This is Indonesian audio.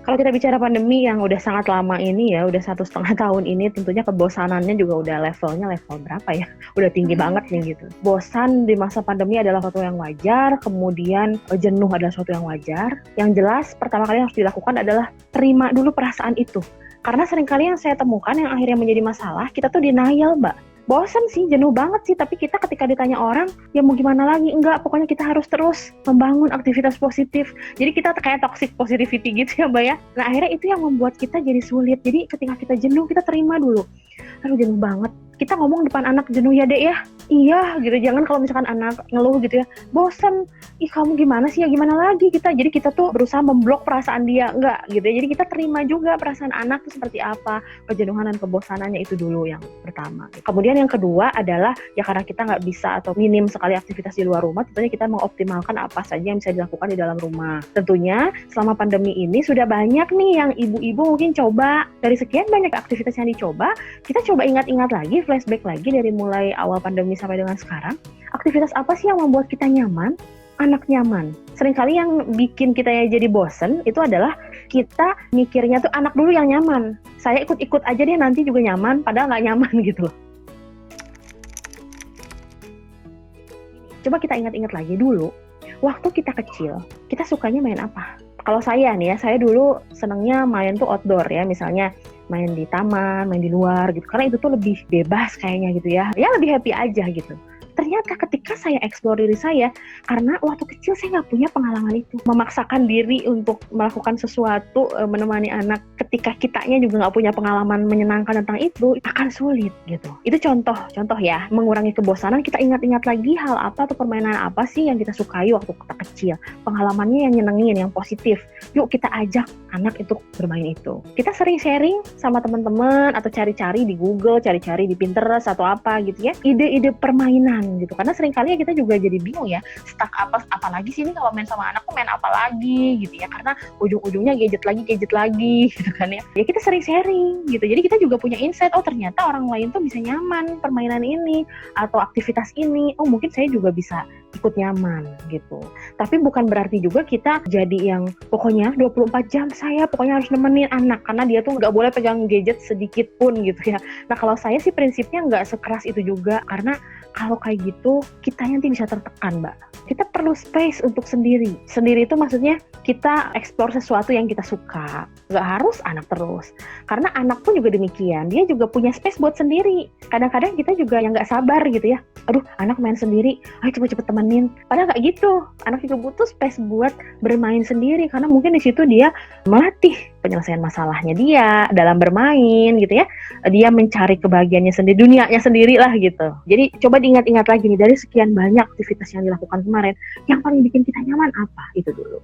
Kalau kita bicara pandemi yang udah sangat lama ini ya, udah 1,5 tahun ini, tentunya kebosanannya juga udah levelnya level berapa ya? Udah tinggi banget nih gitu. Bosan di masa pandemi adalah sesuatu yang wajar, kemudian jenuh adalah sesuatu yang wajar. Yang jelas pertama kali yang harus dilakukan adalah terima dulu perasaan itu. Karena seringkali yang saya temukan yang akhirnya menjadi masalah, kita tuh denial, Mbak. Bosan sih, jenuh banget sih, tapi kita ketika ditanya orang, ya mau gimana lagi? Enggak, pokoknya kita harus terus membangun aktivitas positif. Jadi kita kayak toxic positivity gitu ya, Mbak ya. Nah, akhirnya itu yang membuat kita jadi sulit. Jadi ketika kita jenuh, kita terima dulu. Aduh, jenuh banget. Kita ngomong depan anak, jenuh ya, Dek ya? Iya, gitu. Jangan kalau misalkan anak ngeluh gitu ya, bosan. Ih, kamu gimana sih? Ya gimana lagi kita? Jadi kita tuh berusaha memblok perasaan dia. Enggak, gitu ya. Jadi kita terima juga perasaan anak tuh seperti apa. Kejenuhan dan kebosanannya itu dulu yang pertama. Kemudian yang kedua adalah, ya karena kita nggak bisa atau minim sekali aktivitas di luar rumah, tentunya kita mengoptimalkan apa saja yang bisa dilakukan di dalam rumah. Tentunya selama pandemi ini sudah banyak nih yang ibu-ibu mungkin coba. Dari sekian banyak aktivitas yang dicoba, kita coba ingat-ingat lagi, flashback lagi dari mulai awal pandemi sampai dengan sekarang. Aktivitas apa sih yang membuat kita nyaman? Anak nyaman. Seringkali yang bikin kita jadi bosen itu adalah kita mikirnya tuh anak dulu yang nyaman. Saya ikut-ikut aja deh, nanti juga nyaman, padahal nggak nyaman gitu loh. Coba kita ingat-ingat lagi dulu, waktu kita kecil, kita sukanya main apa? Kalau saya nih ya, saya dulu senengnya main tuh outdoor ya, misalnya main di taman, main di luar gitu. Karena itu tuh lebih bebas kayaknya gitu ya. Ya lebih happy aja gitu. Ternyata ketika saya explore diri saya, karena waktu kecil saya nggak punya pengalaman itu. Memaksakan diri untuk melakukan sesuatu, menemani anak ketika kitanya juga nggak punya pengalaman menyenangkan tentang itu, akan sulit gitu. Itu contoh ya, mengurangi kebosanan, kita ingat-ingat lagi hal apa atau permainan apa sih yang kita sukai waktu kita kecil. Pengalamannya yang nyenengin, yang positif. Yuk kita ajak anak itu bermain itu. Kita sering sharing sama teman-teman atau cari-cari di Google, cari-cari di Pinterest atau apa gitu ya, ide-ide permainan gitu. Karena seringkali kita juga jadi bingung ya, stuck apa lagi sih ini kalau main sama anak tuh main apa lagi gitu ya, karena ujung-ujungnya gadget lagi gitu kan ya. Ya kita sering sharing gitu. Jadi kita juga punya insight, oh ternyata orang lain tuh bisa nyaman permainan ini atau aktivitas ini. Oh mungkin saya juga bisa ikut nyaman gitu. Tapi bukan berarti juga kita jadi yang pokoknya 24 jam saya pokoknya harus nemenin anak karena dia tuh nggak boleh pegang gadget sedikit pun gitu ya. Nah kalau saya sih prinsipnya nggak sekeras itu juga, karena kalau kayak gitu kita nanti bisa tertekan, Mbak. Kita perlu space untuk sendiri. Sendiri itu maksudnya kita explore sesuatu yang kita suka. Nggak harus anak terus. Karena anak pun juga demikian. Dia juga punya space buat sendiri. Kadang-kadang kita juga yang nggak sabar gitu ya. Aduh, anak main sendiri. Ayo cepet-cepet temenin. Padahal nggak gitu. Anak juga butuh space buat bermain sendiri. Karena mungkin di situ dia melatih penyelesaian masalahnya dia dalam bermain gitu ya. Dia mencari kebahagiaannya sendiri, dunianya sendiri lah gitu. Jadi coba diingat-ingat lagi nih, dari sekian banyak aktivitas yang dilakukan kemarin, yang paling bikin kita nyaman apa? Itu dulu.